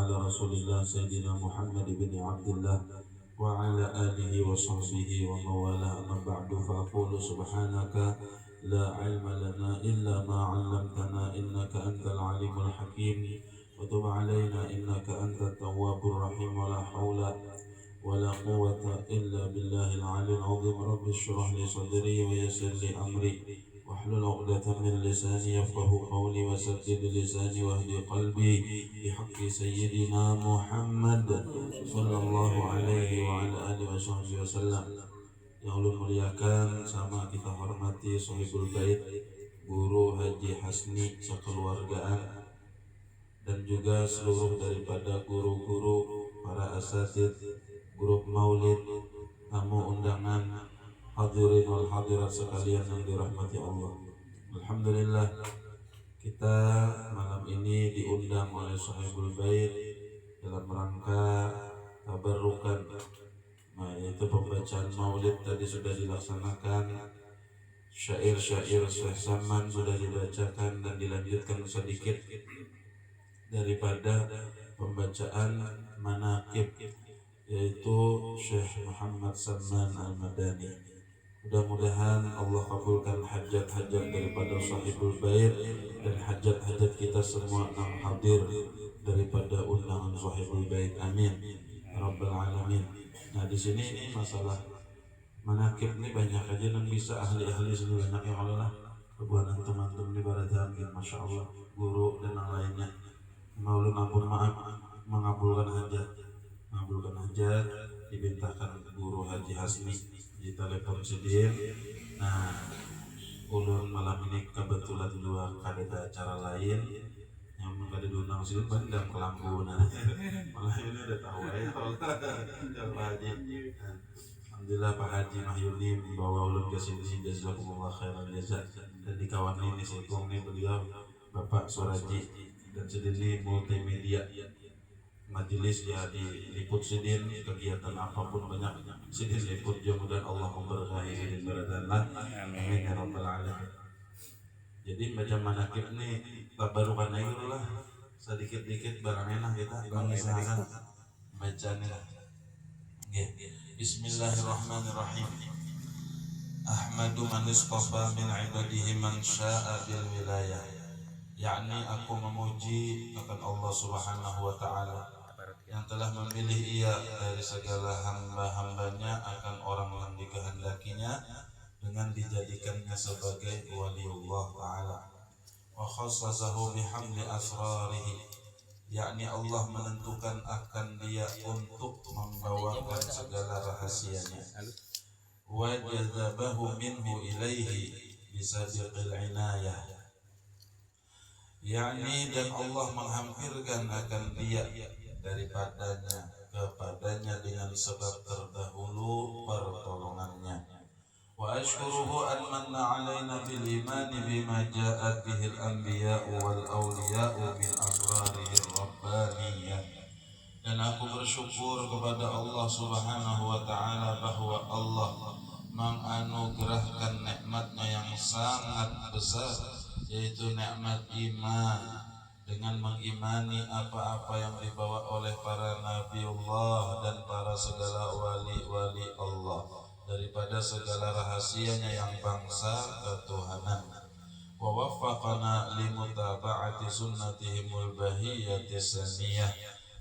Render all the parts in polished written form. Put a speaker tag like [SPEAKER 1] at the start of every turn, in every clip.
[SPEAKER 1] على رسول الله سيدنا محمد بن عبد الله وعلى آله وصحبه ومن والاه. أما بعد فأقول سبحانك لا علم لنا إلا ما علمتنا إنك أنت العليم الحكيم وتب علينا إنك أنت التواب الرحيم ولا حول ولا قوة إلا بالله العلي العظيم. رب اشرح لي صدري ويسر لي أمري واحلل عقدة من لساني يفقه قولي وسدد لساني واهدي قلبي بحق سيدنا محمد صلى الله عليه وعلى آله وصحبه وسلم. Yang Allah muliakan sama kita hormati Sohibul Bait Guru Haji Hasni sekeluargaan dan juga seluruh daripada guru-guru, para asatid, grup maulid, tamu undangan, hadirin wal hadirat sekalian yang dirahmati Allah. Alhamdulillah, kita malam ini diundang oleh Sohibul Bait dalam rangka tabarukan, yaitu pembacaan maulid. Tadi sudah dilaksanakan, syair-syair Syekh Saman sudah dibacakan dan dilanjutkan sedikit daripada pembacaan manaqib, yaitu Syekh Muhammad Saman Al-Madani. Mudah-mudahan Allah kabulkan hajat-hajat daripada Sohibul Bait dan hajat-hajat kita semua yang hadir daripada undangan Sohibul Bait. Amin ya rabbal alamin. Nah, di sini ini masalah manaqib ini banyak aja dan bisa ahli-ahli sebanyak yang Allah kebuahan teman-teman di baratkan, masya Allah, guru dan yang lainnya. Maulid ampun maaf mengabulkan hajat dibintahkan Guru Haji Hasni di telepon sidin. Nah, ulun malam ini kebetulan dua ada acara lain yang kada diundang sidin bandang ke Lampuna. Malah ini udah tahu ya Pak Haji. Alhamdulillah Pak Haji Mahyuni membawa ulun ke sini, jazakumullah khairan jazak. Dan di kawan ini sekong ini beliau Bapak Suraji dan sedini multimedia majelis ya diliput sidin, kegiatan apapun banyak sidin liput. Mudah Allah memberkahi sidin baradanlah, amin ya rabbal alamin. Jadi baca manaqib ini tabarukan aja lah, sedikit-dikit barang enak kita mengisahkan bacanya. Bismillahirrahmanirrahim. Ahmadu man istafa min ibadihi man sya'a bil wilayah. Yakni aku memuji akan Allah Subhanahu wa ta'ala yang telah memilih ia dari segala hamba-hambanya akan orang yang dikehendakinya dengan dijadikannya sebagai waliullah ta'ala. Wa khassasahu bihamli asrarihi, yakni Allah menentukan akan dia untuk membawakan segala rahasianya. Wa jazabahu minhu ilaihi bisabiqil inayah, yakni dan Allah menghampirkan akan dia daripadanya kepadanya dengan sebab terdahulu pertolongannya. Wa ashkuruhu an manna alaina bil iman bima ja'at bihi al anbiya'u wal awliya'u min asrarihi rabbaniyah. Dan aku bersyukur kepada Allah Subhanahu wa ta'ala bahwa Allah menganugerahkan nikmatnya yang sangat besar, yaitu nikmat iman, dengan mengimani apa-apa yang dibawa oleh para nabiullah dan para segala wali-wali Allah daripada segala rahasianya yang bangsa ketuhanan. Wa waffaqana limutaba'ati sunnatihimul bahiyyati saniyah,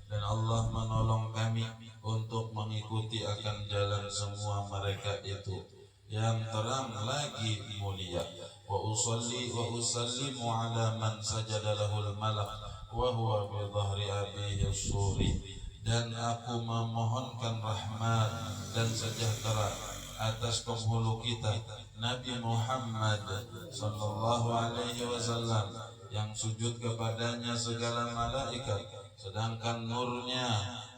[SPEAKER 1] dan Allah menolong kami untuk mengikuti akan jalan semua mereka itu yang terang lagi mulia. Wa usalli wa usallimu ala man sajada lahul malak wa huwa bi dhahri abihi suri, dan aku memohonkan rahmat dan sejahtera atas penghulu kita Nabi Muhammad sallallahu alaihi wasallam yang sujud kepadanya segala malaikat, sedangkan nurnya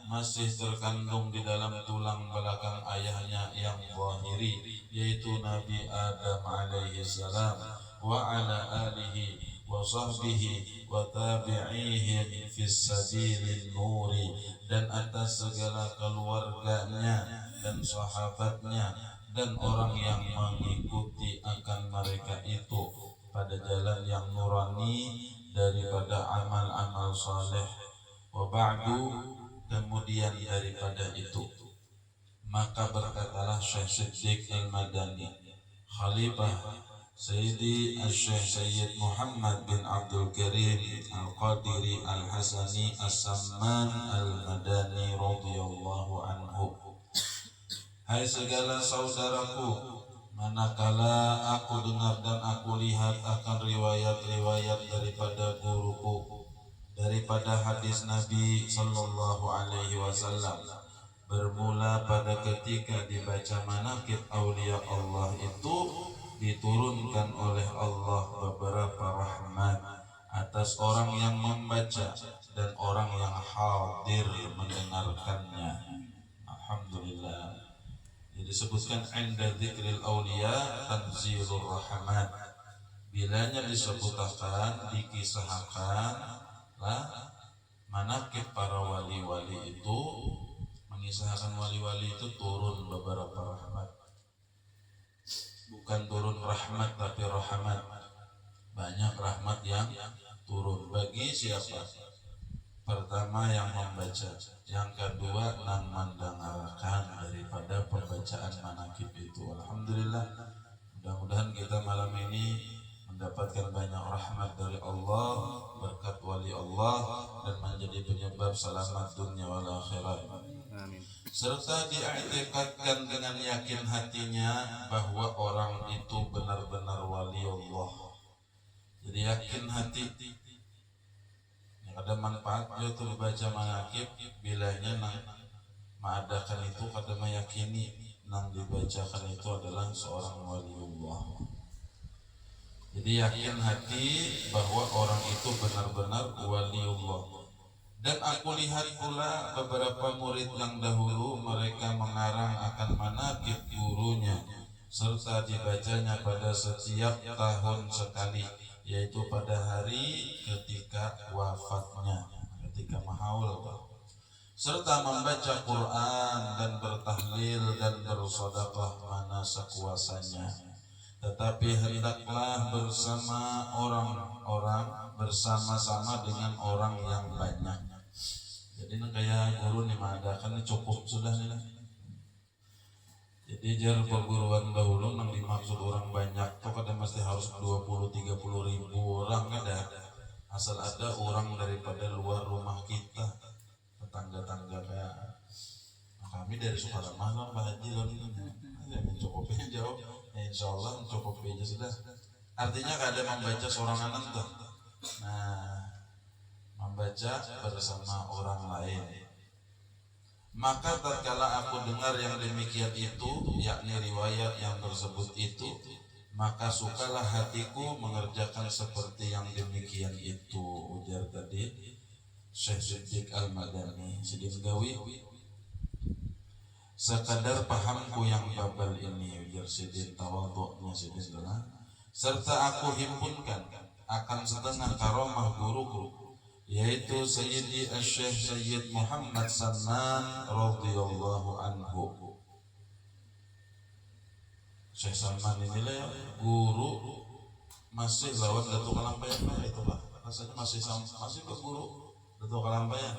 [SPEAKER 1] masih terkandung di dalam tulang belakang ayahnya yang zahiri, yaitu Nabi Adam alaihi salam, wa ala alihi wa sahbihi wa tabi'ihim fis sabilin nuri, dan atas segala keluarganya dan sahabatnya dan orang yang mengikuti akan mereka itu pada jalan yang nurani daripada amal-amal saleh. Wa Wa ba'du, kemudian daripada itu, maka berkatalah Syekh Siddiq Al-Madani, Khalifah Sayyidi Syekh Sayyid Muhammad bin Abdul Karim Al-Qadiri Al-Hasani As-Samman Al-Madani radhiyallahu anhu. Hai segala saudaraku, manakala aku dengar dan aku lihat akan riwayat-riwayat daripada guruku, daripada hadis Nabi sallallahu alaihi wasallam, bermula pada ketika dibaca manaqib aulia Allah itu diturunkan oleh Allah beberapa rahmat atas orang yang membaca dan orang yang hadir mendengarkannya. Alhamdulillah. Jadi disebutkan inda dzikril aulia tanzilur rahmat. Bilanya disebutkan, dikisahkan lah manaqib para wali-wali itu, mengisahkan wali-wali itu turun beberapa rahmat. Bukan turun rahmat tapi rahmat. Banyak rahmat yang turun. Bagi siapa? Pertama yang membaca, yang kedua yang mendengarkan daripada pembacaan manaqib itu. Alhamdulillah. Mudah-mudahan kita malam ini mendapatkan banyak rahmat dari Allah, berkat wali Allah, dan menjadi penyebab selamat dunia wal akhirat. Amin. Serta diiktikadkan dengan yakin hatinya bahwa orang itu benar-benar wali Allah. Jadi yakin hati. Yang ada manfaat dia tuh baca manaqib, bilanya nang mengadakan itu kada meyakini nang dibacakan itu adalah seorang wali Allah. Jadi yakin hati bahwa orang itu benar-benar wali Allah. Dan aku lihat pula beberapa murid yang dahulu mereka mengarang akan manaqib gurunya serta dibacanya pada setiap tahun sekali, yaitu pada hari ketika wafatnya, ketika mahaul, serta membaca Quran dan bertahlil dan bersedekah mana sekuasanya. Tetapi hendaklah bersama orang-orang, bersama-sama dengan orang yang banyak. Jadi kayak guru nih mengadakan ini cukup sudah nih. Jadi jar perguruan dahulu yang dimaksud orang banyak tuh kada mesti harus 20-30 ribu orang, ada. Asal ada orang daripada luar rumah kita, tetangga-tangga kayak kami dari Sukaramah lah Pak Haji loh ini. Ya mencukupnya jauh. Insya Allah mencukupi aja sudah. Artinya kada membaca seorang anak tuh. Nah, membaca bersama orang lain. Maka tatkala aku dengar yang demikian itu, yakni riwayat yang tersebut itu, maka sukalah hatiku mengerjakan seperti yang demikian itu. Ujar tadi Syekh Siddiq Al-Madani Siddiq Gawi. Sekadar pahamku yang babal ini, ujar Sidin tawadhu'nya Sidin adalah, serta aku himpunkan akan setengah karomah guruku, yaitu Sayyidi Syekh Sayyid Muhammad Salman radhiyallahu anhu. Syekh Salman inilah guru masih lawan Datuk Kalampayan itu lah. Rasanya masih ke guru Datuk Kalampayan.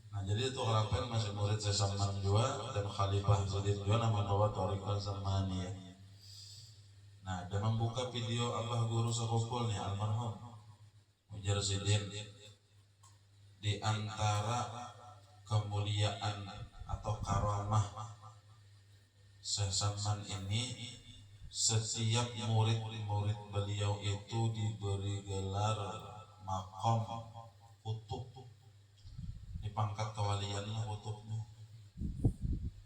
[SPEAKER 1] Nah jadi itu Kalampayan masih murid Syekh Salman juga dan Khalifah Sidin juga nama bawa Thariqah Salmaniyah. Nah dan membuka video Abah Guru Sakumpul nih almarhum ujar Sidin, di antara kemuliaan atau karamah Syekh Salman ini, setiap murid-murid beliau itu diberi gelar maqam kutub, di pangkat kewalian kutubnya.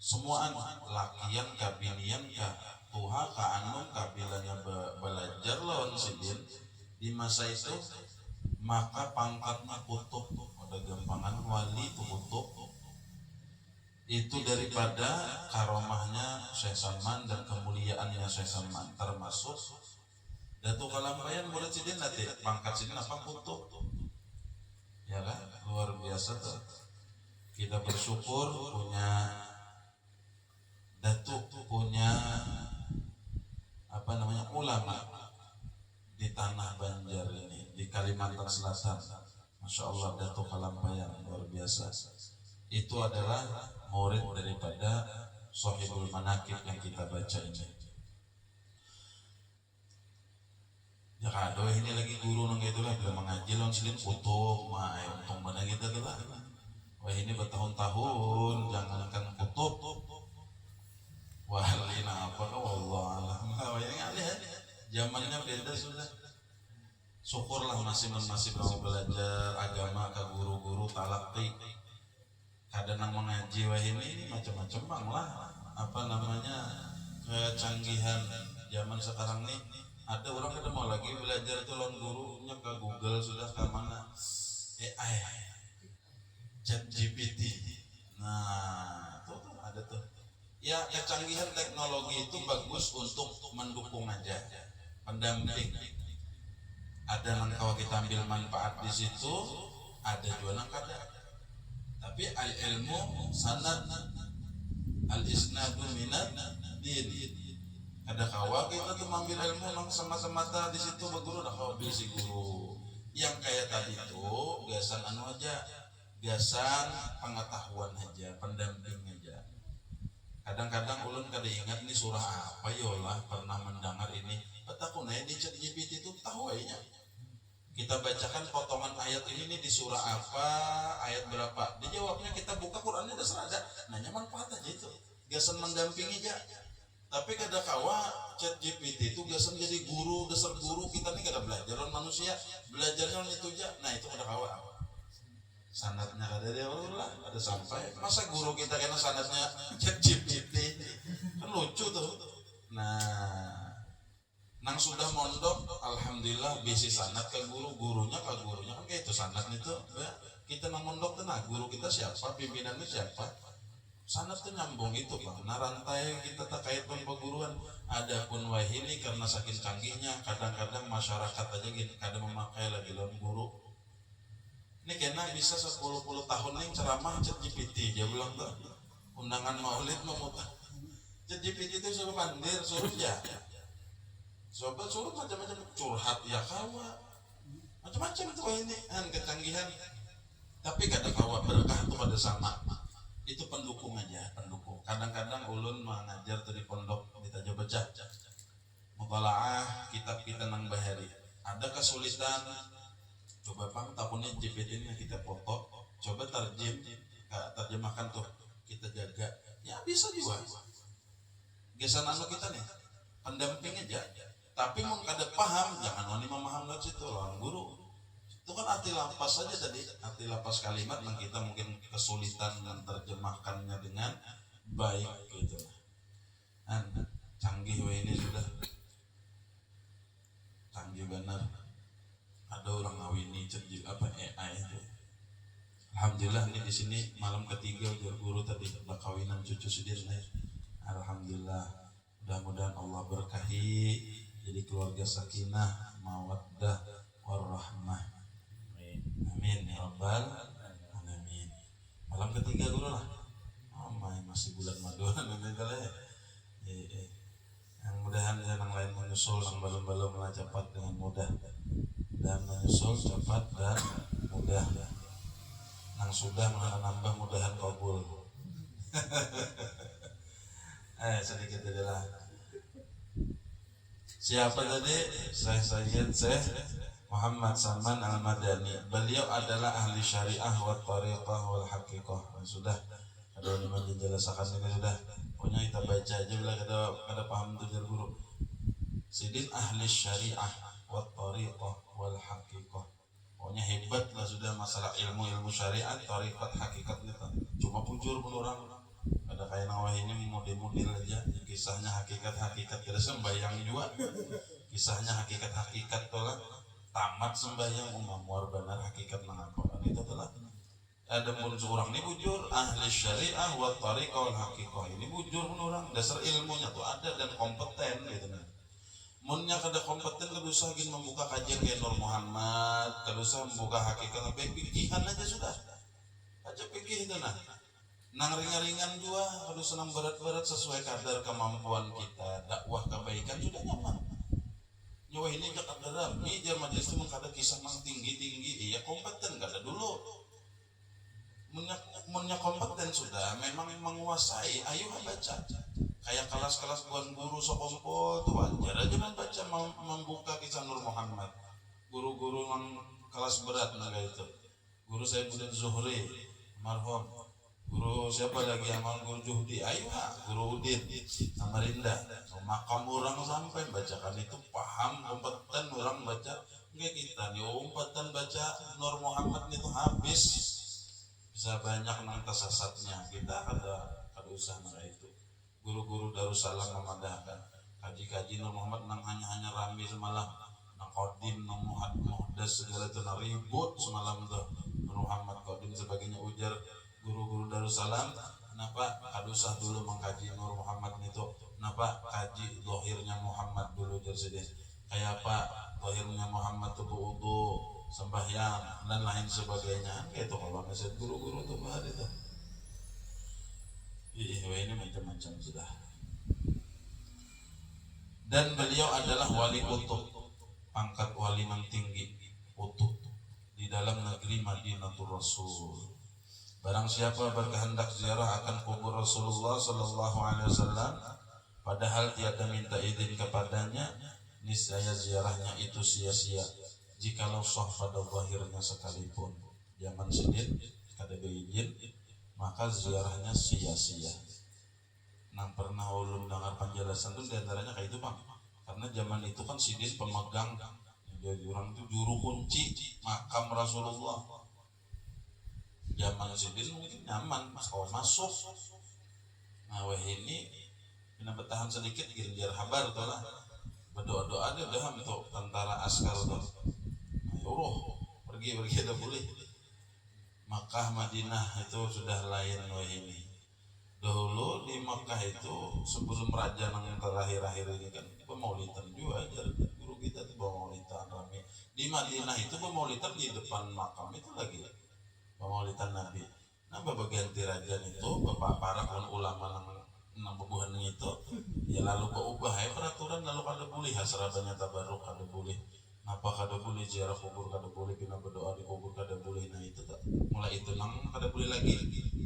[SPEAKER 1] Semua lakian kabinian ka tuha ka anum kabilanya belajar lawan Sidin di masa itu, maka pangkatnya kutub. Ada gampangan wali itu kutub. Itu daripada karomahnya Syekh Salman dan kemuliaannya Syekh Salman, termasuk Datuk Kalampayan murid Sidin nanti pangkat Sidin apa kutub. Ya kan, luar biasa tuh. Kita bersyukur punya Datuk, punya ulama di tanah Banjar ini, di Kalimantan Selatan. Masya Allah Datuk Kalampayan luar biasa. biasa. Itu adalah murid daripada Shahibul Manaqib yang kita baca ini. Ya kado ini lagi guru nang itu lah bila mengaji lawan silin foto mah untung mana kita tuh lah. Wah ini bertahun-tahun jangankan kutub. Wah lain apa kau Allah Allah. Yang ada zamannya beda sudah. Syukurlah masih mau belajar agama ke guru-guru talaqi. Kadang nang mengaji wah ini macam-macam bang lah. Apa namanya kecanggihan zaman sekarang nih. Ada orang kadang mau lagi belajar itu lawan gurunya ke Google sudah ke mana AI, ChatGPT. Nah, tuh ada tuh. Ya kecanggihan teknologi itu bagus untuk mendukung aja, pendamping. Ada yang kalau kita ambil manfaat di situ, ada juga yang kada. Tapi al-ilmu sanad al-isnadu minad din. Ada kawa kita tuh mengambil ilmu nang semata-mata di situ berguru dah kau bisi guru. Yang kayak tadi tuh gasan anu aja, gasan pengetahuan aja, pendamping aja. Kadang-kadang ulun kada ingat nih surah apa yolah pernah mendengar ini. Petakunnya di ChatGPT itu tahu aja. Kita bacakan potongan ayat ini nih di surah apa, ayat berapa. Dia jawabnya kita buka Qurannya dasar ada. Nanya manfaat aja itu. Gasan mendampingi aja. Tapi kada kawa ChatGPT itu gasan jadi guru, dasar guru kita nih kada belajar manusia, belajarnya itu aja. Nah itu kada kawa. Sanadnya kada ada lah, ada sampai. Masa guru kita kena sanadnya ChatGPT? Kan lucu tuh. Nah, nang sudah mondok, alhamdulillah bisi sanad ke gurunya kan kayak itu sanad itu. Ya, kita nang mondok tuh, nah guru kita siapa, pimpinannya siapa? Sanad tuh nyambung itu bang. Nah rantai kita terkait perguruan. Adapun wahini karena saking canggihnya, kadang-kadang masyarakat aja gini, kadang memakai lagi lawan guru. Ini kena bisa 10 tahun nih ceramah ChatGPT. Dia bilang tuh undangan maulid memutar. ChatGPT itu suruh pandir, suruh ya. Sobat suruh macam-macam curhat ya kawa. Macam-macam itu ini kan kecanggihan. Tapi kada kawa berkah tuh pada sama. Itu pendukung aja, pendukung. Kadang-kadang ulun mengajar dari pondok kita coba baca mutalaah kitab kita nang bahari. Ada kesulitan, coba bang tapunnya GPT ini kita foto, coba terjemahkan tuh kita jaga. Ya bisa juga. Gesan anu kita nih, pendamping aja. Tapi mau kada paham, jangan wani memaham lewat situ lawan guru. Itu kan arti lapas saja tadi, arti lapas kalimat yang kita mungkin kesulitan dan terjemahkannya dengan baik gitu. Nah, canggih ini sudah canggih benar. Ada orang ngawini cerdik apa AI itu. Alhamdulillah ini di sini malam ketiga guru tadi udah kawinan cucu sudir lahir. Alhamdulillah, mudah-mudahan Allah berkahi jadi keluarga sakinah, mawaddah, warahmah. Amin ya rabbal alamin. Malam ketiga guru lah. Masih bulan Maduan ini kali ya. Yang mudahan yang lain menyusul, yang belum cepat dengan mudah. Dan menyusul cepat dan mudah. Yang sudah menambah mudahan kabul. Sedikit adalah. Siapa tadi? Syekh Muhammad Salman Al-Madani. Beliau adalah ahli syariah wa tariqah wal haqiqah. Sudah ada yang menjelaskan ini sudah. Pokoknya kita baca aja bila kada paham tujuan guru. Sidin ahli syariah wa tariqah wal haqiqah. Pokoknya hebat lah sudah masalah ilmu syariat, tariqat, hakikat itu. Cuma pujur pun orang. Ada kayak nawah ini model-model aja. Kisahnya hakikat kada sembayang juga. Kisahnya hakikat tolak. Tamat sembahyang umamwar benar hakikat mengapa itu telah ada pun seorang ini bujur ahli syariah wa tariqah wal haqiqah ini bujur pun orang dasar ilmunya tuh ada dan kompeten gitu kan. Munnya kada kompeten kada usah gin membuka kajian kayak Nur Muhammad, kada usah membuka hakikat sampai pikihan aja sudah aja pikir itu nah nang ringan-ringan juga kada usah nang berat-berat sesuai kadar kemampuan kita dakwah kebaikan sudah nyaman. Nyawa ini gak ada rami, dia majelis itu mengkada kisah mang tinggi, iya kompeten, gak ada dulu.
[SPEAKER 2] Munnya kompeten sudah memang menguasai, ayo baca. Kayak kelas-kelas buan guru sokompol tuh wajar aja membaca, membuka kisah Nur Muhammad. Guru-guru yang kelas berat naga itu. Guru saya Budin Zuhri, marhum. Guru siapa lagi yang guru Juhdi, ayo guru Udin, Samarinda. Makam orang sampai bacakan itu paham, kompeten orang baca. Enggak kita nih umpatan baca Nur Muhammad itu habis. Bisa banyak nang tersesatnya, kita ada usaha itu. Guru-guru Darussalam memadahkan kaji-kaji Nur Muhammad nang hanya rame semalam, nang Kodim, nang Muhdas segala itu nang ribut semalam tuh Nur Muhammad Kodim sebagainya. Ujar guru-guru Darussalam, kenapa usah dulu mengkaji Nur Muhammad itu, kenapa kaji zahirnya Muhammad dulu jadi kayak apa zahirnya Muhammad tuh wudu, sembahyang dan lain sebagainya. Itu kalau ngasih guru-guru tuh bahas itu. Ini macam-macam sudah. Dan beliau adalah wali kutub, pangkat wali yang tinggi kutub di dalam negeri Madinatul Rasul. Barang siapa berkehendak ziarah akan kubur Rasulullah Sallallahu Alaihi Wasallam, padahal tiada minta izin kepadanya, niscaya ziarahnya itu sia-sia. Jikalau sah pada zahirnya sekalipun, zaman sidin kada beizin, maka ziarahnya sia-sia. Nang pernah ulun dengar penjelasan itu diantaranya kayak itu bang, karena zaman itu kan sidin pemegang, jadi orang itu juru kunci makam Rasulullah. Zaman sidin mungkin nyaman, kalau masuk. Nah wah ini kena bertahan sedikit, gilir habar tuh lah. Berdoa-doa ada udah untuk tentara askar tuh. Pergi ada boleh. Makkah Madinah itu sudah lain wah ini. Dahulu di Makkah itu sebelum raja yang terakhir-akhir ini kan pemaulitan juga aja. Guru kita tuh pemaulitan rame. Di Madinah itu pemaulitan di depan makam itu lagi pemaulitan Nabi. Nah bagian tirajan itu bapak para ulama nang bebuhan itu ya lalu keubah ya peraturan, lalu kada boleh hasrabanya tabaruk kada boleh. Apa kada boleh ziarah kubur, kada boleh kena berdoa di kubur, kada boleh. Nah itu tak mulai itu nang kada boleh lagi.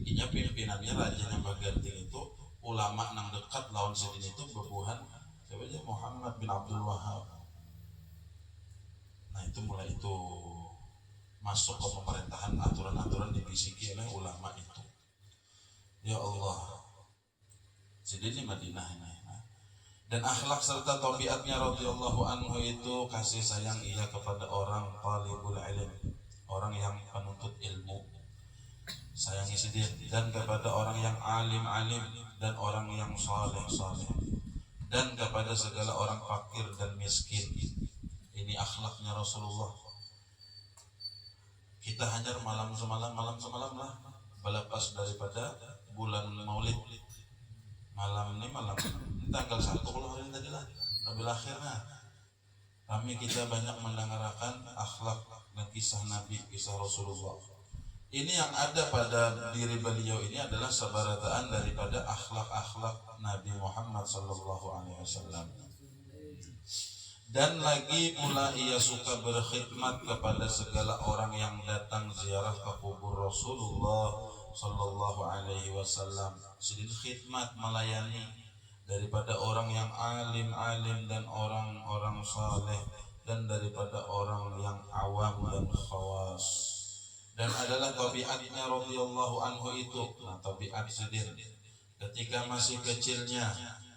[SPEAKER 2] Inya pimpinannya raja yang bagian tinggi itu ulama nang dekat lawan sedini itu bebuhan siapa aja Muhammad bin Abdul Wahab. Nah itu mulai itu masuk ke pemerintahan, aturan-aturan dibisiki oleh ulama itu. Ya Allah, jadi di Madinah ini. Dan akhlak serta tabiatnya radhiyallahu anhu itu kasih sayang ia kepada orang talibul ilm, orang yang penuntut ilmu, sayangi sedih, dan kepada orang yang alim dan orang yang saleh, dan kepada segala orang fakir dan miskin. Ini akhlaknya Rasulullah. Kita hajar malam semalam lah, berlepas daripada bulan Maulid. Malam ini tanggal 1 kalau hari ini tadi lah Rabiul Akhirnya kami kita banyak mendengarkan akhlak dan kisah Nabi, kisah Rasulullah. Ini yang ada pada diri beliau ini adalah sebarataan daripada akhlak-akhlak Nabi Muhammad Sallallahu Alaihi Wasallam. Dan lagi pula ia suka berkhidmat kepada segala orang yang datang ziarah ke kubur Rasulullah Sallallahu Alaihi Wasallam. Sedih khidmat, melayani daripada orang yang alim dan orang-orang saleh, dan daripada orang yang awam dan khawas. Dan adalah tabiatnya radhiyallahu anhu itu. Nah tabiat sedih ketika masih kecilnya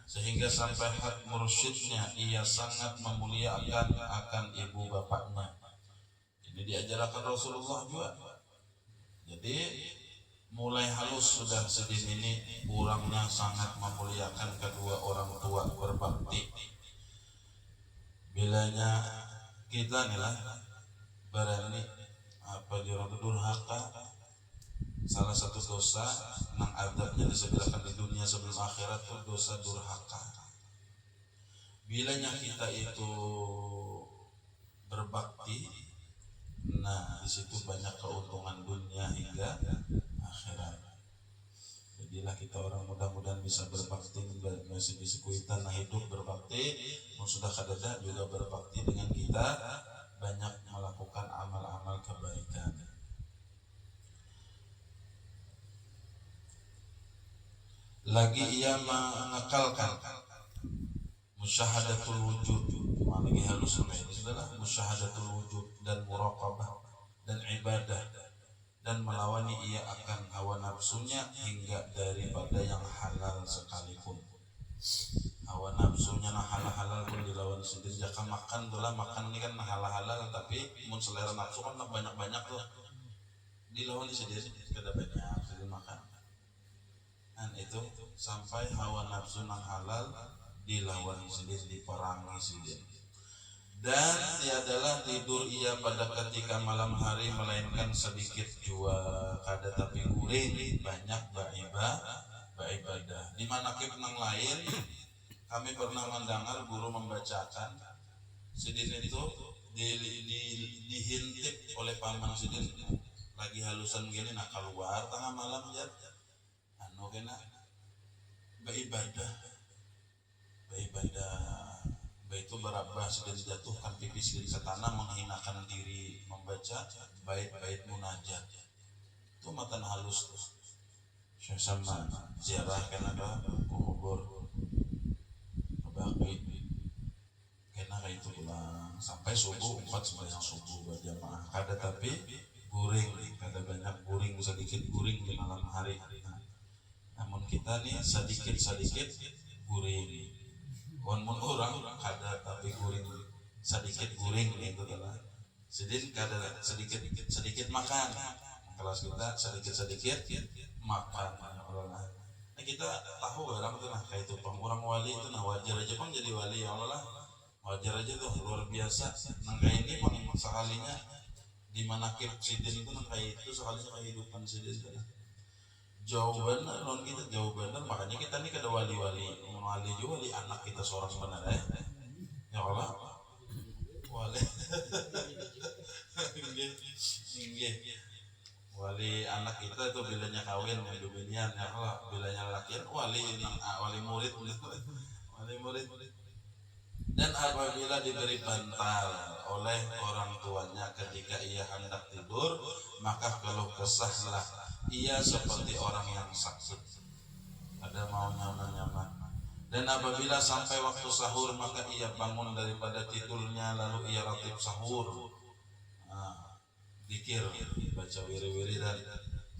[SPEAKER 2] sehingga sampai had mursyidnya ia sangat memuliakan akan ibu bapaknya. Ini diajarkan Rasulullah juga. Jadi mulai halus sudah sedini ini orangnya sangat memuliakan kedua orang tua, berbakti. Bilanya kita nih lah berani apa orang durhaka, salah satu dosa nang adabnya disegerakan di dunia sebelum akhirat itu dosa durhaka. Bilanya kita itu berbakti, nah di situ banyak keuntungan dunia hingga akhirat. Jadilah kita orang mudah-mudahan bisa berbakti, masih disebut tanah hidup berbakti, sudah kadada juga berbakti dengan kita banyak melakukan amal-amal kebaikan. lagi ia mengekalkan musyahadatul wujud, lagi halus ini adalah musyahadatul wujud dan muraqabah dan ibadah, dan melawani ia akan hawa nafsunya hingga daripada yang halal sekalipun. Hawa nafsunya nah halal pun dilawan sendiri. Jaka makan tuh lah, makan ini kan halal tapi mun selera nafsu kan banyak tuh dilawan sendiri, kada banyak sendiri makan. Dan itu sampai hawa nafsu nang halal dilawan sendiri, diperangi sendiri. Dan tiadalah tidur ia pada ketika malam hari melainkan sedikit jua, kada tapi guring banyak beribadah. Di manakib nang lain kami pernah mendengar guru membacakan sidin itu dihintip oleh paman sidin lagi halusan gini, nah keluar tengah malam ya kena beribadah itu berabah sedang jatuhkan pipi sidin ke tanah, menghinakan diri, membaca bait-bait munajat itu matan halus terus sama ziarah kena kubur bakti kena kayak itu pulang sampai subuh 4 sembahyang subuh berjamaah, kada tapi guring, kada banyak guring, sedikit guring di malam hari. Namun kita nih sedikit guring. Mun orang kada tapi guring, sedikit guring itu adalah sedikit kada sedikit makan. Kelas kita sedikit makan. Nah, kita tahu orang itu nah kayak itu orang wali itu nah wajar aja bang jadi wali ya Allah, wajar aja tuh luar biasa. Nah kayak ini bang sekalinya di manakib sidin itu nah kayak itu sekalinya kehidupan sidin jauh bener non kita jauh bener, makanya kita nih kada wali juga wali anak kita seorang sebenarnya ya Allah wali wali anak kita itu bilanya kawin yang dubinian ya Allah, bilanya lakian wali murid dan apabila diberi bantal oleh orang tuanya ketika ia hendak tidur, maka keluh kesahlah ia seperti orang yang sakit, ada mau nyaman. Dan apabila sampai waktu sahur, maka ia bangun daripada tidurnya lalu ia ratib sahur, zikir, baca wiri-wiri, dan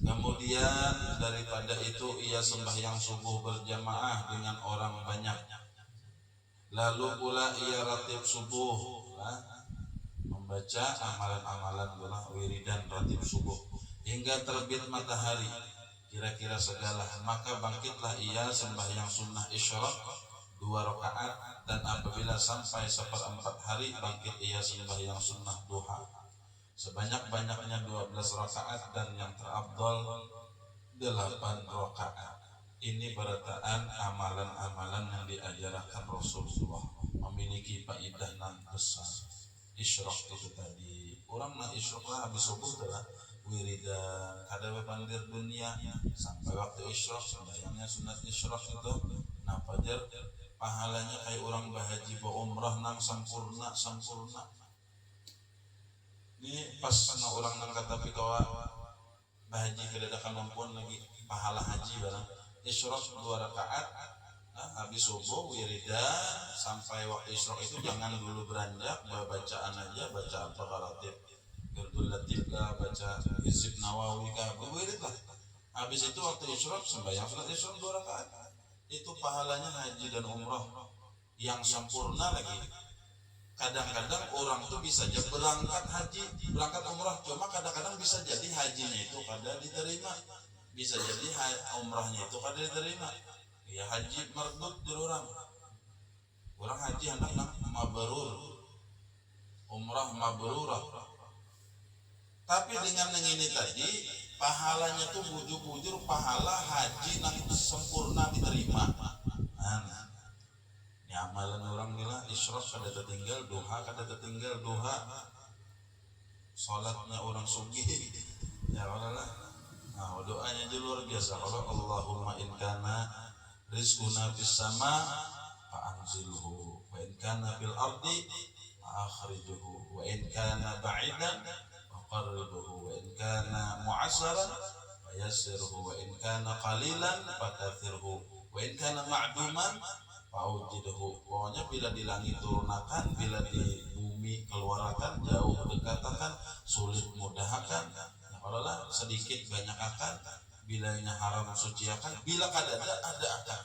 [SPEAKER 2] kemudian daripada itu ia sembahyang subuh berjamaah dengan orang banyak. Lalu pula ia ratib subuh, membaca amalan-amalan wiridan ratib subuh hingga terbit matahari kira-kira segala, maka bangkitlah ia sembahyang sunnah isyraq 2 rakaat, dan apabila sampai 1/4 hari bangkit ia sembahyang sunnah duha sebanyak-banyaknya 12 rakaat, dan yang terafdal 8 rakaat. Ini berataan amalan-amalan yang diajarkan Rasulullah memiliki faedah nan besar. Isyraq itu tadi orang nak isyraq lah habis subuh adalah wiridan kada pandir dunia sampai waktu isyraq sembahyangnya sunat isyraq itu nah fajar pahalanya kayak orang bahaji ba umrah nang sempurna. Ini pas na orang nang kata pikawa bahaji kada ada kemampuan lagi pahala haji barang isyraq 2 rakaat habis subuh wiridan sampai waktu isyraq itu jangan dulu beranjak bacaan aja, baca apa karatib Gerdul Latif kah, baca Hizib Nawawi kah, berwirid lah. Habis itu waktu isyraq sembahyang salat isyraq 2 rakaat. Itu pahalanya haji dan umrah yang sempurna lagi. Kadang-kadang orang tuh bisa aja berangkat haji, berangkat umrah, cuma kadang-kadang bisa jadi hajinya itu kada diterima, bisa jadi umrahnya itu kada diterima. Ya haji mardud di orang haji hendak mabrur, umrah mabrurah. Tapi dengan yang ini tadi pahalanya tuh bujur-bujur pahala haji nang sempurna diterima. Ini amalan orang nila isyraq kada tertinggal, duha kada tertinggal, duha salatnya orang sugih ya Allah lah. Nah doanya aja luar biasa. Kalau Allahumma in kana rizquna fis sama fa anzilhu wa in kana fil ardi fa akhrijhu wa in kana ba'idan qarribuhu wa in kana mu'assaran fayassirhu wa in kana qalilan fakathirhu Wa in kana ma'duman fa'ujidahu. Pokoknya bila di langit turunakan, bila di bumi keluarakan, jauh dekatakan, sulit mudahakan, kalau sedikit banyak akan, bilanya haram suci akan, bila kadada ada akan.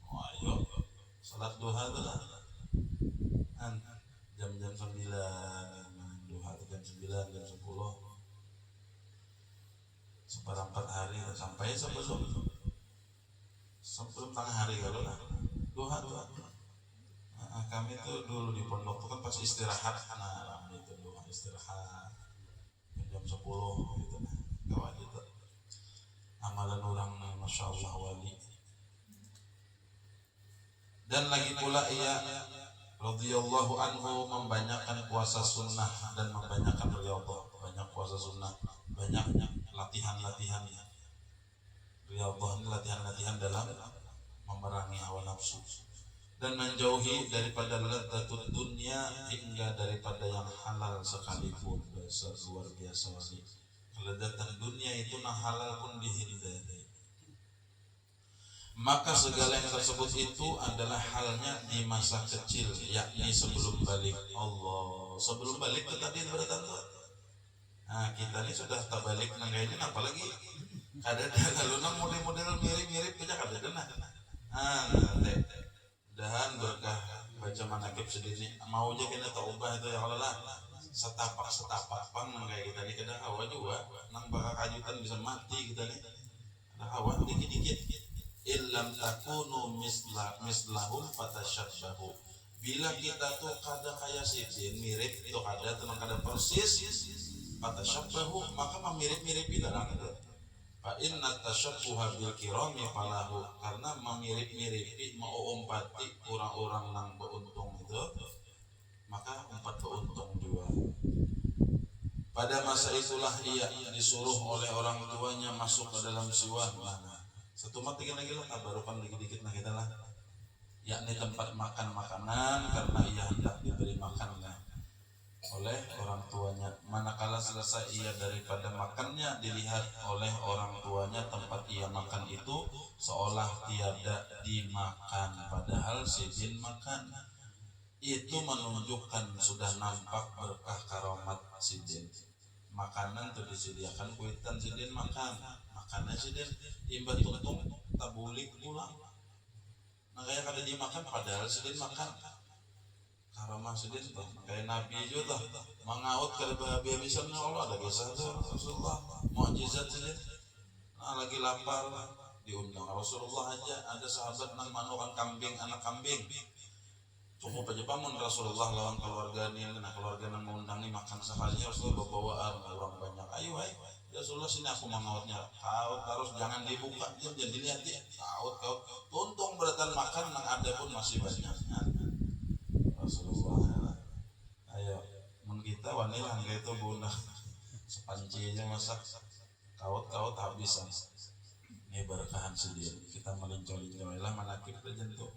[SPEAKER 2] Oh, ayo salat duha itu lah jam-jam 9, duha jam 9, jam 10, seperempat hari sampai sebelum tengah hari kalau lah duha. Kami itu dulu di pondok itu kan pas istirahat, itu duha istirahat jam 10 gitu nah, kawan itu amalan orang masya Allah wali. Dan lagi pula ia radhiyallahu anhu membanyakkan puasa sunnah dan membanyakkan riyadhah, banyak puasa sunnah, banyak latihan-latihan. Riyadhah ini latihan-latihan dalam memerangi hawa nafsu dan menjauhi daripada ladzatut dunia hingga daripada yang halal sekalipun. Dasar luar biasa wali. Kelezatan dunia itu nah halal pun dihindari. Maka segala yang tersebut itu adalah halnya di masa kecil, yakni sebelum balik Allah. Sebelum balik itu tadi bertentu. Nah kita ini sudah terbalik nanggaini, apalagi kadang-kadang kalau nang model-model mirip-mirip aja kadang-kadang. Dan berkah baca manakib sedini mau aja kita ubah itu ya Allah setapak pang kayak kita nih kadang hawa juga nang bakal kajutan bisa mati kita nih nah hawa dikit-dikit illam takunu mislahum fatashabbahu. Bila kita tuh kada kayak sidin mirip itu kada teman kada persis fatashabbahu maka mirip-mirip kita lah gitu. Fa inna tashabbuha bil kirami falahu, karena memirip-miripi mau umpati orang-orang nang beruntung itu maka umpat beruntung juga. Pada masa itulah ia disuruh oleh orang tuanya masuk ke dalam siwah mana satu mati lagi lah tabarukan dikit-dikit nah kita lah, yakni tempat makan makanan karena ia hendak diberi makan oleh orang tuanya. Manakala selesai ia daripada makannya, dilihat oleh orang tuanya tempat ia makan itu seolah tiada dimakan, padahal sidin makan. Itu menunjukkan sudah nampak berkah karomat sidin. Makanan tuh disediakan kuitan sidin makan, makannya sidin imbat tuntung tabulik pulang. Nah kayak kada dimakan padahal sidin makan. Karamah sidin tuh kayak Nabi juga tuh mengaut kada bahagia misalnya Allah ada kisah tuh Rasulullah mukjizat sidin. Nah lagi lapar diundang Rasulullah aja, ada sahabat nang manukan kambing, anak kambing cukup aja pamun Rasulullah lawan keluarga nih, nah keluarga nang mengundang nih makan sekalinya Rasulullah bawaan orang banyak, ayo ya Rasulullah sini aku mengautnya, kaut harus jangan dibuka, jangan dilihat ya, kaut tuntung beratan makan nang ada pun masih banyak. Rasulullah, ayo mun kita wanita nggak itu bunda sepanci aja masak kaut habisan. Ini berkahan sendiri kita melincong-lincong lah manakib terjentuh.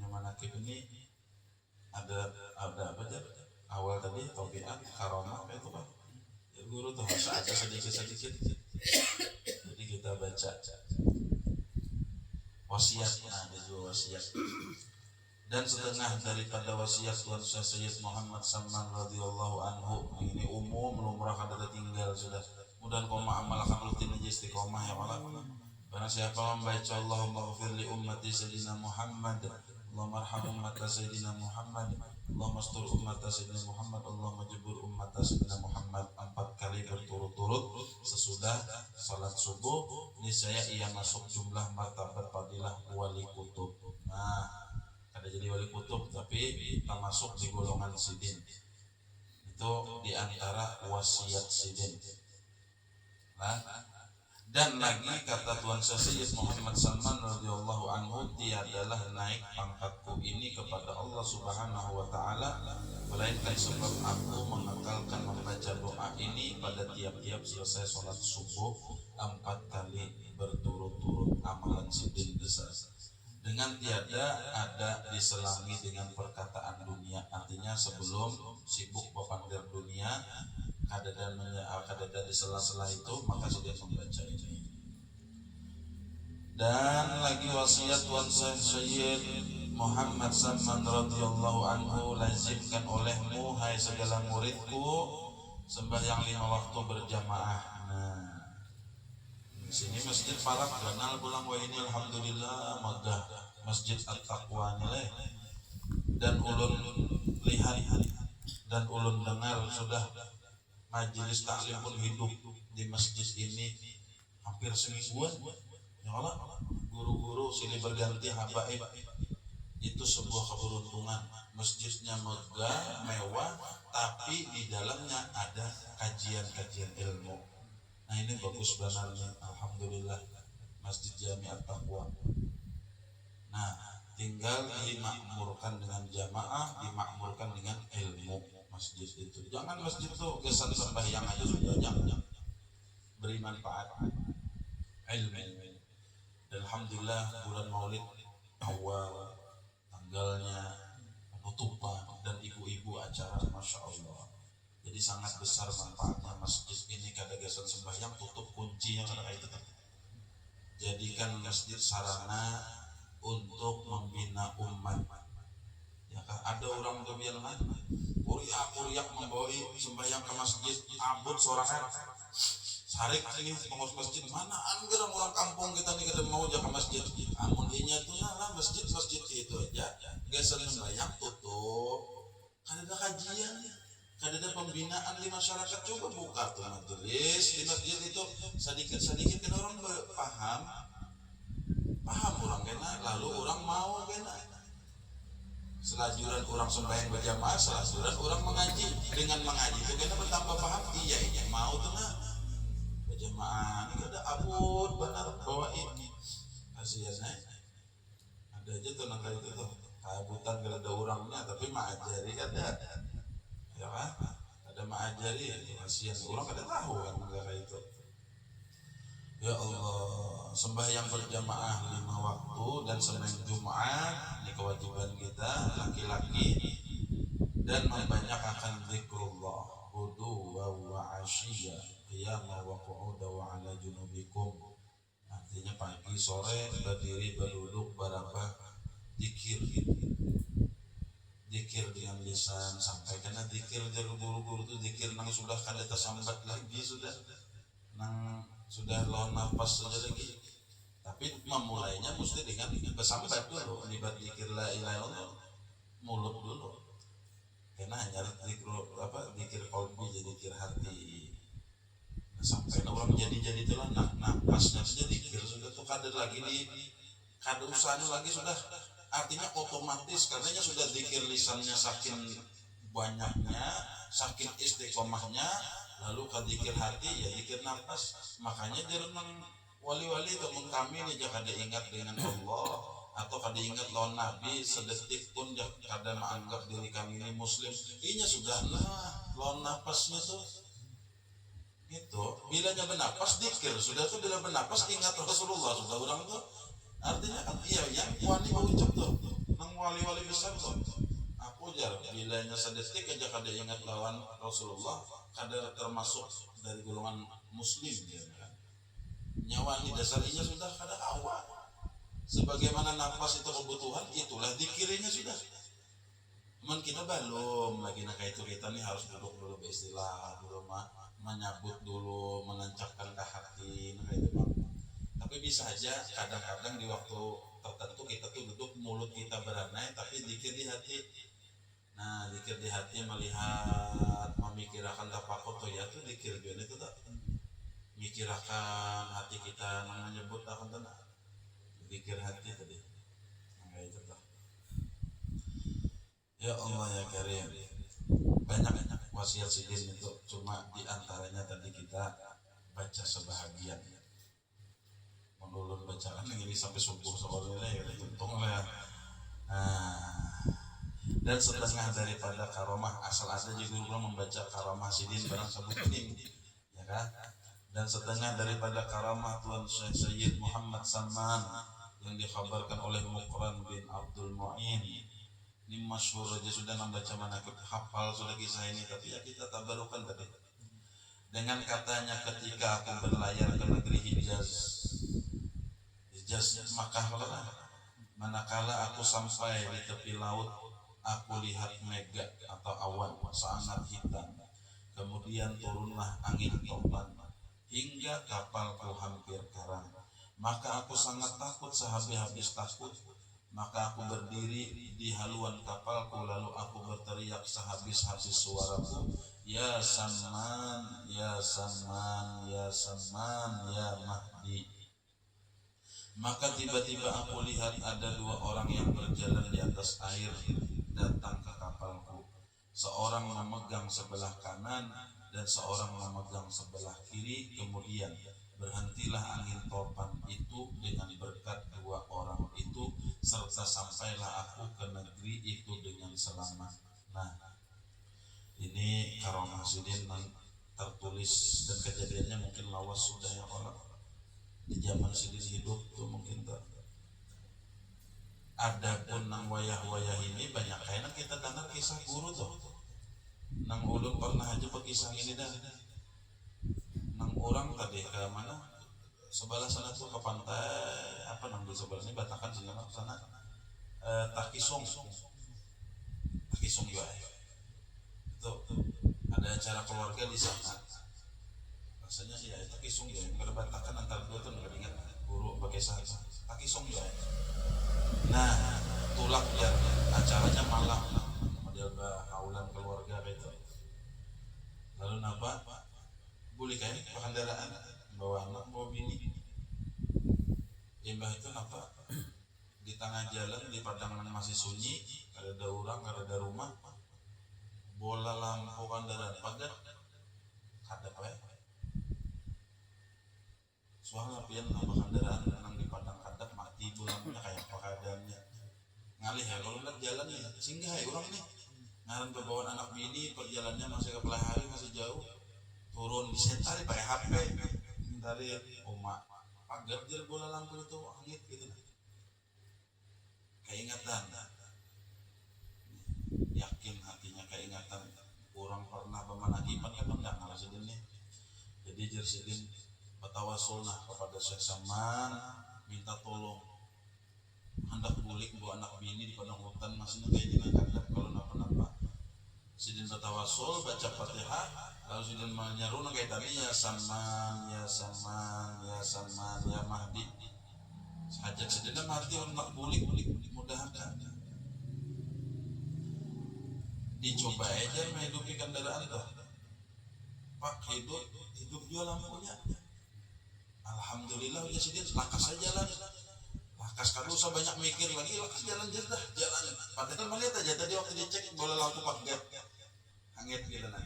[SPEAKER 2] Manakib ini ada apa aja awal tadi tobiat karomah itu kan ya, guru tuh bisa aja sedikit jadi kita baca wasiat, ada juga wasiat dan setengah daripada wasiat Tuhan Sayyid Muhammad Salman radhiyallahu anhu ini umum lumrah kada tinggal sudah mudah koma amalkan rutin aja istiqomah ya malah. Barang siapa membaca Allahumma ghfir li ummati sayyidina Muhammad, Allahumma arham ummata sayyidina Muhammad, Allahumma astur ummata sayyidina Muhammad, Allahumma jebur ummata sayyidina Muhammad 4 kali berturut-turut sesudah salat subuh, niscaya ia masuk jumlah martabat fadilah wali kutub. Nah, kada jadi wali kutub tapi termasuk di golongan sidin. Itu di antara wasiat sidin. Nah, dan lagi kata Tuhan Sayyid Muhammad Salman radhiyallahu anhu, tiadalah naik pangkatku ini kepada Allah Subhanahu wa taala melainkan sebab aku mengekalkan membaca doa ini pada tiap-tiap selesai sholat subuh 4 kali berturut-turut amalan sidin besar. Dengan tiada ada diselangi dengan perkataan dunia, artinya sebelum sibuk berpandir dunia ada di sela-sela itu maka sudah membaca ini. Dan lagi wasiat Tuan Sayyid Muhammad Salman radhiyallahu anhu, lazimkan olehmu hai segala muridku sembahyang 5 waktu berjamaah. Nah, di sini Masjid Falak kenal pulang wa ini alhamdulillah megah Masjid At-Taqwa nilai. Dan ulun lihat dan ulun dengar sudah majelis taklim pun hidup di masjid ini hampir semingguan. Ya Allah, guru-guru silih berganti habaib. Itu sebuah keberuntungan. Masjidnya megah, mewah, tapi di dalamnya ada kajian-kajian ilmu. Nah ini bagus banget, alhamdulillah, Masjid Jami' At-Taqwa. Nah, tinggal dimakmurkan dengan jamaah, dimakmurkan dengan ilmu masjid itu. Jangan masjid itu kesan sembahyang aja sudah, jangan. Beri manfaat ilmu. Dan alhamdulillah bulan Maulid awal tanggalnya penutupan dan ibu-ibu acara, masya Allah. Jadi sangat besar manfaatnya masjid ini. Kadagasan sembahyang tutup kuncinya karena itu. Jadikan masjid sarana untuk membina umat. Ya kan ada orang tuh bilang kuriak membawa sembahyang ke masjid abut sorangan. Sarik ini pengurus masjid mana anggaran orang kampung kita nih kada mau aja ke masjid. Amun inya tuh lah masjid itu aja. Geser sembahyang tutup. Kada ada kajian, kada ada pembinaan di masyarakat. Coba buka tuh majelis di masjid itu sedikit kan orang paham orang kena, lalu orang mau kena. Selajuran orang sembahyang berjamaah, selajuran orang mengaji. Dengan mengaji itu kena bertambah paham. Iya mau tuh nah berjamaah ini ada abut benar bawa ini kasihan ada aja tuh nangka itu tuh keabutan kalau ada orangnya tapi ma'ajari ada ya kan ada ma'ajari kasihan orang kada tahu kan negara itu. Ya Allah, sembahyang berjamaah 5 waktu dan Senin Jumat ini kewajiban kita laki-laki, dan membanyak zikrullah hudu wa asyiya qiyama wa qu'uda wa ala junubikum. Artinya pagi sore berdiri berduduk berapa zikir dengan lisan, sampai karena zikir dari guru-guru itu zikir nang sudah kada tersambat lagi, sudah lawan nafas saja lagi. Tapi memulainya mesti dengan bersambat dulu, libat zikir la ilaha illallah mulut dulu. Karena hanya zikir qalbi jadi zikir hati. Nah, sampai orang jadi itulah nafasnya saja zikir sudah tuh kada lagi kada usahanya lagi sudah. Artinya otomatis karenanya sudah zikir lisannya saking banyaknya, saking istiqomahnya. Lalu ke zikir hati ya zikir nafas. Makanya jangan wali-wali teman kami ini jangan kada ingat dengan Allah atau kada ingat lawan Nabi sedetik pun kada menganggap diri kami ini muslim. Inya sudah lawan nafasnya tuh itu bilanya bernapas zikir sudah tuh, bila bernapas ingat Rasulullah sudah orang tuh. Artinya kan iya yang wani ucap tuh nang wali-wali besar tuh aku jar bilanya sedetik aja kada ingat lawan Rasulullah kada termasuk dari golongan muslim ya kan. Nyawa ini dasarnya sudah kada awal. Sebagaimana nafas itu kebutuhan, itulah zikirnya sudah. Cuman kita belum lagi nak itu kita nih harus duduk dulu beristilah dulu menyabut dulu, menancapkan ke hati nah itu Pak. Tapi bisa aja kadang-kadang di waktu tertentu kita tuh duduk mulut kita beranai tapi zikir di hati. Nah, zikir di hati melihat, memikirkan tafakur tuh ya tuh zikir juga itu tak. Mikirkan hati kita menyebut akan tenang. Zikir hati tadi. Nah, itu tak. Ya Allah ya Karim. Banyak wasiat sidin itu, cuma diantaranya tadi kita baca sebahagian. Menulun bacaan ini sampai subuh soalnya ya untung lah. Dan setengah daripada karomah asal ada juga guru membaca karomah sidin barang sebutin ya kan. Dan setengah daripada karomah Tuan Sayyid Muhammad Salman yang dikhabarkan oleh Muqran bin Abdul Mu'in ini masyhur aja sudah membaca manaqib, hafal sudah kisah ini, tapi ya kita tabarukan tadi dengan katanya ketika aku berlayar ke negeri Hijaz maka manakala aku sampai di tepi laut, aku lihat mega atau awan sangat hitam. Kemudian turunlah angin topan hingga kapalku hampir karam. Maka aku sangat takut sehabis-habis takut. Maka aku berdiri di haluan kapalku, lalu aku berteriak sehabis-habis suaraku, Ya Saman, Ya Saman, Ya Saman, Ya Mahdi. Maka tiba-tiba aku lihat ada dua orang yang berjalan di atas air datang ke kapalku. Seorang memegang sebelah kanan dan seorang memegang sebelah kiri. Kemudian berhentilah angin topan itu dengan berkat dua orang itu, serta sampailah aku ke negeri itu dengan selamat. Nah, ini Karomah Sidin tertulis dan kejadiannya mungkin lawas sudah ya orang di zaman Sidin hidup tuh mungkin tak. Adapun nang wayah-wayah ini banyak kayaknya kita dengar kisah guru tuh. Nang ulun pernah aja kisah ini dah. Nang orang tadi ke mana? Sebelah sana tuh ke pantai apa nang di sebelah sini Batakan sana Takisong juga. Tuh ada acara keluarga di sana. Rasanya sih ya Takisong juga. Batakan antara dua tuh nggak ingat guru pakai sana. Takisong juga. Nah, tulak ya acaranya malam model haulan keluarga gitu. Lalu napa? Boleh kayak kendaraan bawa anak bawa bini. Mbah itu napa? Di tengah jalan di padang masih sunyi, ada orang, ada rumah. Bola lampu kendaraan pagar ada apa ya? Soalnya pian apa kendaraan nang di padang kadang mati bulannya kayak apa keadaannya. Ngalih ya kalau lihat jalan ya singgah ya orang nih. Ngaran berbawaan anak bini perjalanannya masih ke pelahari masih jauh. Turun di sentari pakai HP. Dari oma pagar dia bola lampu itu angit gitu. Keingatan. Yakin hatinya keingatan. Orang pernah pemanakipan kan enggak ngalah sedih. Jadi jersidin bertawasullah kepada Syekh Saman, minta tolong hendak bulik bawa anak bini di padang hutan masih kayak gini kan kalau napa-napa. Sidin bertawasul baca Fatihah, lalu sidin menyeru kayak tadi Ya Saman, Ya Saman, Ya Saman, Ya Mahdi. Sajak sidin mati hendak bulik mudah-mudahan. Dicoba aja menghidupi kendaraan tuh. Pak hidup jual lampunya. Alhamdulillah ya sidin lakas aja jalan. Lakas kan usah banyak mikir lagi, lakas jalan. Padahal melihat aja tadi waktu dicek bola lampu pagar hangit gitu nah.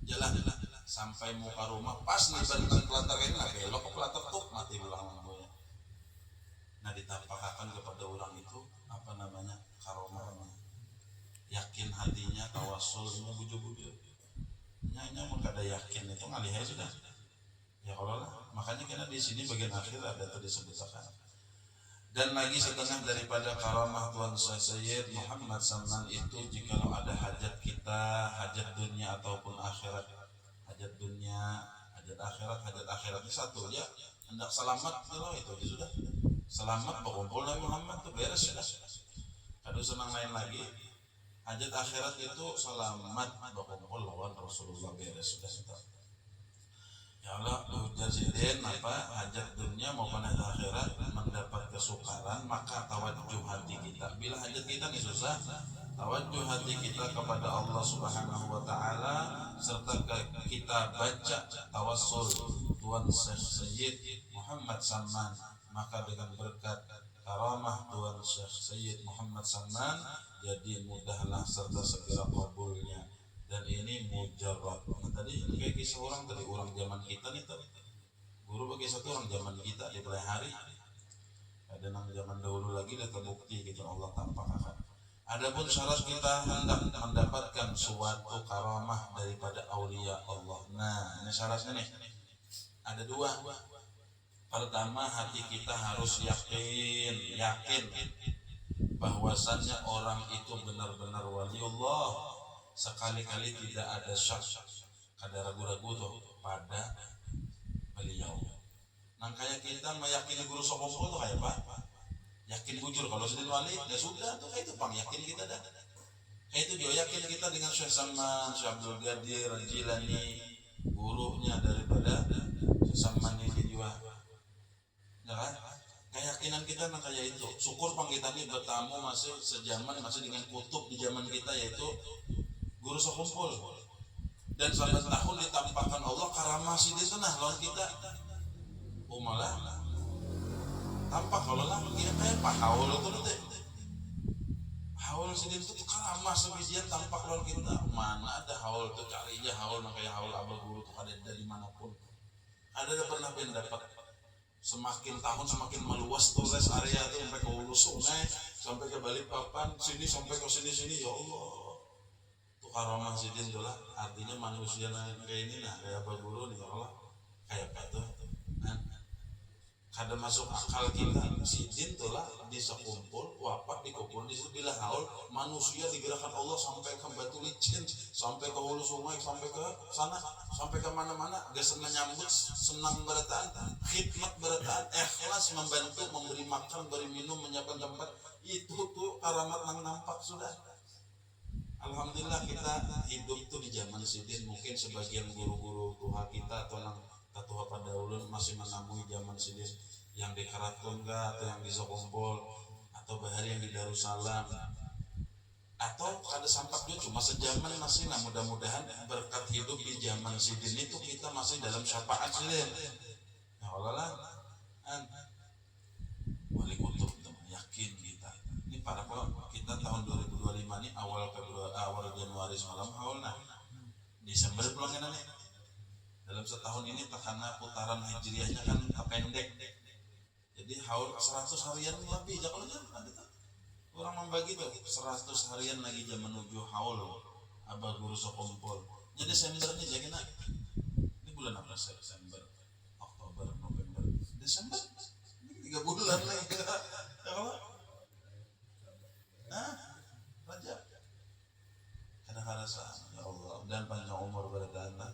[SPEAKER 2] Jalan sampai muka rumah pas nih bentang pelantar ini lah belok ke pelantar tuh mati ulang lampunya. Nah ditampakkan kepada orang itu apa namanya karomahnya. Yakin hatinya tawasulnya buju-buju. Nyanya mau kada yakin itu ngalihai sudah. Ya kalau lah, makanya karena di sini bagian akhir ada disebutkan. Dan lagi setengah daripada karamah Tuan Sayyid Muhammad Saman itu jikalau ada hajat kita, hajat dunia ataupun akhirat, hajat dunia, hajat akhirat ini satu ya, hendak selamat kalau itu sudah selamat berkumpul Nabi Muhammad itu beres sudah. Kadu senang lain lagi, hajat akhirat itu selamat berkumpul lawan Rasulullah beres sudah. Ya Allah, ujar sidin apa hajat dunia maupun hajat akhirat mendapat kesukaran, maka tawajjuh hati kita. Bila hajat kita nih susah, tawajjuh hati kita kepada Allah Subhanahu wa taala serta kita baca tawassul Tuan Syekh Muhammad Saman, maka dengan berkat karamah Tuan Syekh Muhammad Saman jadi mudahlah serta segera kabulnya. Dan ini mujarrab. Nah, tadi kayak kisah orang tadi orang zaman kita nih tadi. Guru bagi satu orang zaman kita di pelihari. Ada nang zaman dahulu lagi ada terbukti gitu Allah tampakkan. Adapun syarat kita hendak mendapatkan suatu karamah daripada aulia Allah. Nah, ini syaratnya nih. Ada dua. Pertama, hati kita harus yakin bahwasannya orang itu benar-benar waliullah. Sekali-kali tidak ada syak, ada ragu-ragu tuh pada beliau. Nang kayak kita meyakini guru sokompol tuh kayak apa? Yakin bujur kalau Sidin Wali, ya sudah tuh kayak itu pang yakin kita dah. Kayak itu dia yakin kita dengan Syekh Salman, Syekh Abdul Qadir, Jilani, gurunya daripada Syekh Salman ini juga. Ya kan? Keyakinan kita nang kayak itu. Syukur pang kita ini bertamu masih sejaman, masih dengan kutub di zaman kita yaitu guru sokompol. Dan sampai tahun ditampakkan Allah karamah Sidin itu nah lawan kita. Oh malah tampak kalau lah kita kayak Pak Haul itu deh. Haul Sidin itu karamah sebijian tampak lawan kita. Mana ada Haul tuh cari aja Haul kayak Haul Abah Guru tuh ada dari manapun. Ada pernah ben dapat semakin tahun semakin meluas tuh rest area tuh sampai ke hulu sungai sampai ke Balikpapan sini sampai ke sini ya Allah. Tuh karamah Sidin tuh lah artinya manusia kayak ini nah kayak Abah Guru nih ya Allah kayak apa tuh kan kada masuk akal kita Sidin tuh lah bisa kumpul wafat dikubur di situ bila haul manusia digerakkan Allah sampai ke batu licin sampai ke hulu sungai sampai ke sana sampai ke mana-mana gak senang nyambut senang berataan khidmat berataan ikhlas membantu memberi makan beri minum menyiapkan tempat itu tuh karamat yang nampak sudah. Alhamdulillah kita hidup tuh di zaman Sidin mungkin sebagian guru-guru Tuhan kita atau nang Tuhan pada ulun masih menemui zaman Sidin yang di Karaton atau yang di Sokompol atau bahari yang di Darussalam atau kada sampak juga cuma sejaman masih nah mudah-mudahan berkat hidup di zaman Sidin itu kita masih dalam syafaat Sidin ya Allah lah wali kutub yakin kita ini para kita tahun 2025 ini awal Januari semalam haul nah Desember pulang kan nih dalam setahun ini karena putaran hijriahnya kan pendek jadi haul 100 harian lebih kalau ada tuh orang membagi tuh 100 harian lagi jam menuju haul Abah Guru Sokompol jadi Desember nih jadi nak ini bulan apa Desember Oktober November Desember ini 3 bulan lagi ya kalau Rajab kadang-kadang ya Allah dan panjang umur berdana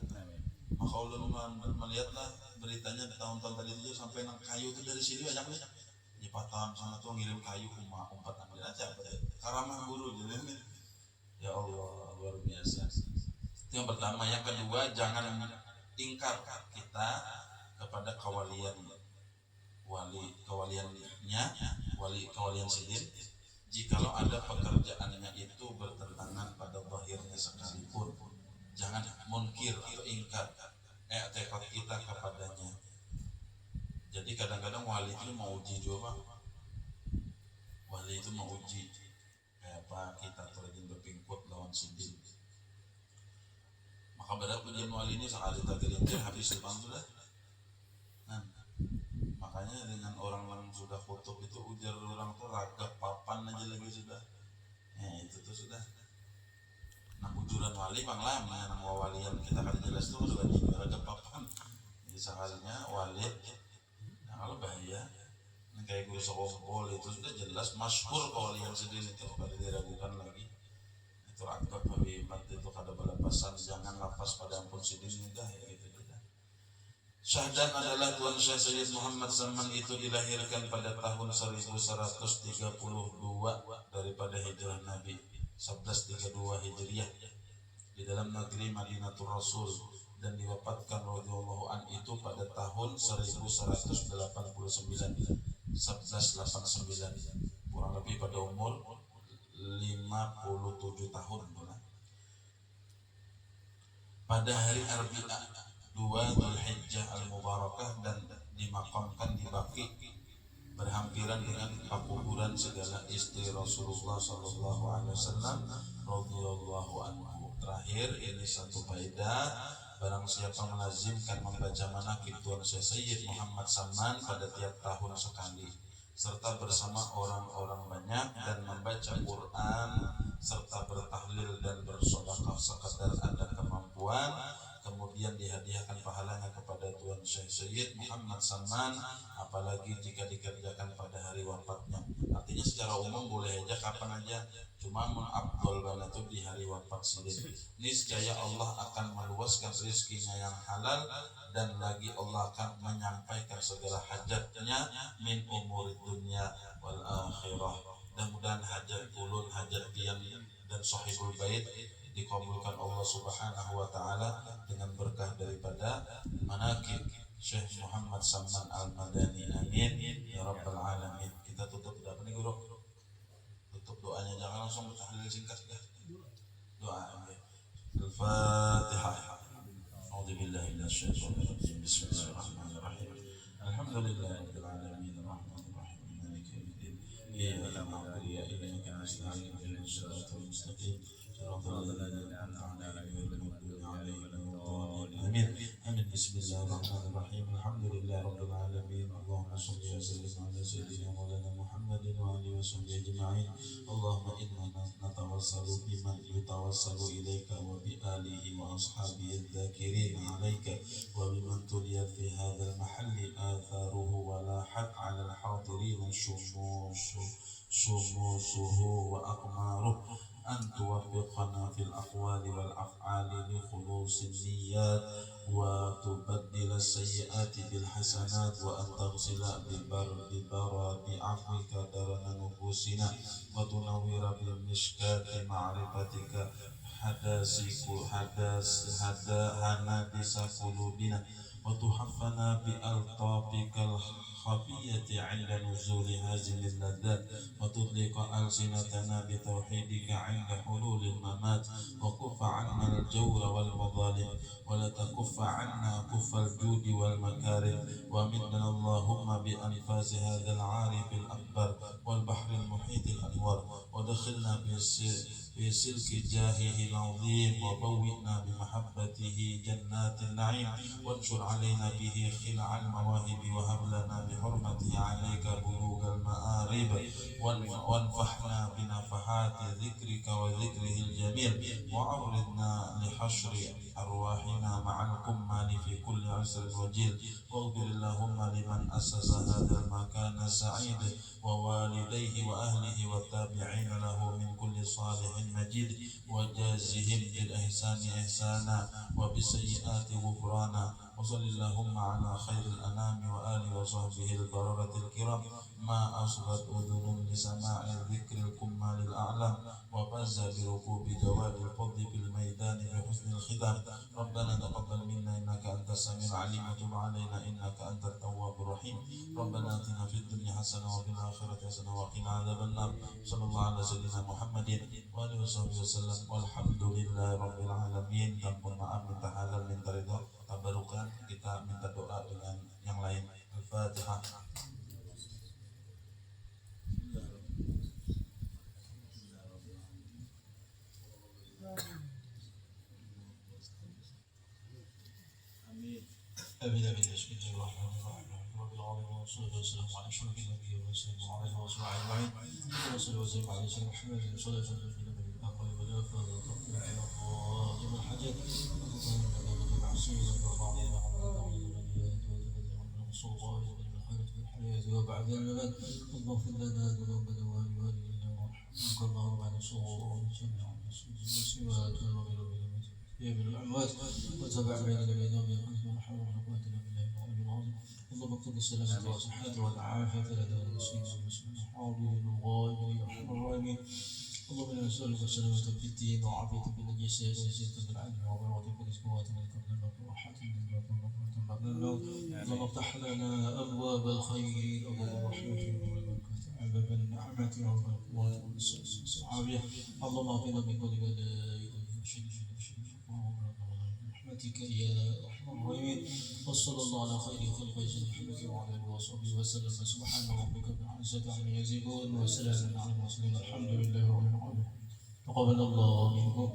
[SPEAKER 2] maka ulun melihatlah beritanya di tahun-tahun tadi itu sampai nang kayu itu dari sini banyak nih di Batam sana tuh ngirim kayu umpat ambil aja karamah guru jadi ini ya Allah luar biasa itu yang pertama. Yang kedua jangan ingkar kita kepada kewalian kewalian Sidin jikalau ada pekerjaannya itu bertentangan pada zahirnya sekalipun jangan munkir atau ingkar tekad kita kepadanya. Jadi kadang-kadang wali itu mau uji juga wali itu mau uji kayak apa kita terjun berpingkut lawan Sidin maka berat ujian wali ini sekali tak gerintir habis depan sudah makanya dengan orang yang sudah kutub itu ujar orang tuh ragap papan aja lagi sudah itu tuh sudah nah ujuran wali panglam yang walian kita kan jelas tuh udah ada papan jadi sekalinya wali nah kalau bahaya kayak guru Sokompol itu sudah jelas masyhur kewalian Sidin itu kada diragukan lagi itu ragap habibat itu kada balapasan jangan lapas pada ampun Sidin mudah ya gitu kita Syahdan adalah Tuan Syekh Sayyid Muhammad Salman itu dilahirkan pada tahun 1132 daripada hijrah Nabi 1132 Hijriah di dalam negeri Madinatul Rasul dan diwafatkan radhiyallahu an itu pada tahun 1189 kurang lebih pada umur 57 tahun pada hari Arbi'a 2 Dzulhijjah al-Mubarakah dan dimakamkan di Baqi berhampiran dengan kuburan segala istri Rasulullah sallallahu alaihi wasallam radhiyallahu anhu. Terakhir ini satu faedah barang siapa melazimkan membaca manaqib Tuan Syekh Sayyid Muhammad Salman pada tiap tahun sekali serta bersama orang-orang banyak dan membaca Quran serta bertahlil dan bersedekah sekadar ada kemampuan kemudian dihadiahkan pahalanya kepada Tuan Syekh Sayyid Muhammad Salman, apalagi jika dikerjakan pada hari wafatnya. Artinya secara umum boleh aja kapan aja, cuma afdol banget itu di hari wafat sendiri. Niscaya Allah akan meluaskan rezekinya yang halal, dan lagi Allah akan menyampaikan segala hajatnya min umur dunia wal akhirah. Mudah-mudahan hajat ulun, hajat pian dan sahibul bait dikabulkan Allah Subhanahu wa taala dengan berkah daripada manaqib Syekh Muhammad Salman Al-Madani. Amin ya rabbal alamin. Kita tutup apa nih Guru? Tutup doanya, jangan langsung tahlil singkat ya. Doa Al-Fatihah. A'udzu billahi minasyaitonir rajim. Bismillahirrahmanirrahim. Alhamdulillahirabbil alamin arrahmanir rahim maliki yaumiddin. Iyyaka na'budu wa iyyaka nasta'in ihdinas siratal mustaqim siratal ladzina an'amta 'alaihim ghairil maghdubi 'alaihim waladdallin. Amin. Amin. Bismillahirrahmanirrahim. Alhamdulillahirabbil alamin. Allahumma shalli wa sallim ala sayyidina maulana Muhammadin wa alihi washabbihi ajma'in. Allahumma inna natawassalu biman yutawassalu ilaika wa bi alihi wa ashabihi adh-dhakirin 'alaika wa biman tuliyat fi hadzal mahalli atharuhu wa lahat 'ala al-hadirin shumusuhu wa aqmaruhu an tuwaffiqana fil aqwali wal af'ali li khulusin niyyat wa tubaddila as-sayyi'ati bil hasanat wa an taghsila bi baradi 'afwika darana nufusina wa tunawwira bil mishkati ma'rifatika hanadisa qulubina wa tuhaffana bi altafikal khafiyati 'inda nuzuli hazimil ladat wa tudliqa alsinatana bi tauhidika 'inda hululil mamat wa kuffa 'anna al-jawra wal madhalim wa la takuffa 'anna kuffal judi wal makarim wa midna Allahumma bi anfasi hadzal 'arifil akbar wal bahril muhitil anwar wa dakhilna في سلك جاهه العظيم وبوئنا بمحبته جنات النعيم وانشر علينا به خلع المواهب وهب لنا بحرمته عليك بلوغ المآرب وانفحنا بنفحات ذكرك وذكره الجميل وعرضنا لحشر أرواحنا مع الكمال في كل عسر وجيل واغفر اللهم لمن أسس هذا المكان السعيد ووالديه وأهله والتابعين له من كل صالح مجيد وجازهم بالإحسان إحسانا وبالسيئات غفرانا وصل اللهم على خير الأنام وآله وصحبه البررة الكرام ما أصغت أذن لسماع ذكر الكمال الأعلى وفاز بركوب جواد الفضل في الميدان بحسن الختام. ربنا تقبل منا إنك أنت السميع العليم وتب علينا إنك أنت التواب الرحيم. ربنا آتنا في الدنيا حسنة وفي الآخرة حسنة وقنا عذاب النار. صلى الله على سيدنا محمد وآله وصحبه وسلم والحمد لله رب العالمين. Tanpa maaf, minta halal, minta ridha, tabarukan, kita minta doa dengan yang lain. Al-Fatihah. آمين آمين. بسم الله الرحمن الرحيم. رب العالمين والصلاة والسلام على أشرف الأنبياء والمرسلين وعلى آله وصحبه أجمعين. اللهم صل وسلم على سيدنا محمد صلاة تنجينا من الأهوال والآفات وتقضي بها قائم الحاجات وتطهرنا من المعصية وترفعنا عن الدرجات وتبلغنا من السلطان ومن الخيرات في الحياة وبعد الممات. اللهم اغفر لنا ذنوبنا ولوالدينا وارحمنا اللهم بعد الصغور وجميع المسلمات والمؤمنين من الأموات وتبع بيننا بينهم بالرحمة والرحمة وقوتنا بالله العلي العظيم. اللهم اكتب السلامة والصحة والعافية لدى المسلمين والمسلمين الحاضرين والغائبين يا أرحم الراحمين. اللهم انا نسألك السلامة في الدين وعافية في الجسد وزيادة العلم وبركة في الرزق وتمكن من وراحة من بعد الموت. اللهم افتح لنا أبواب الخير أبواب الرحمة والبركة باب النعمة والقوة والعافية. اللهم اعطنا من كل بلاء برحمتك يا ارحم الراحمين. وصلى الله على خير خلق سيدنا محمد وعلى اله وصحبه وسلم. سبحان ربك رب العزة عما يصفون وسلام على المرسلين الحمد لله رب العالمين. تقبل الله منكم.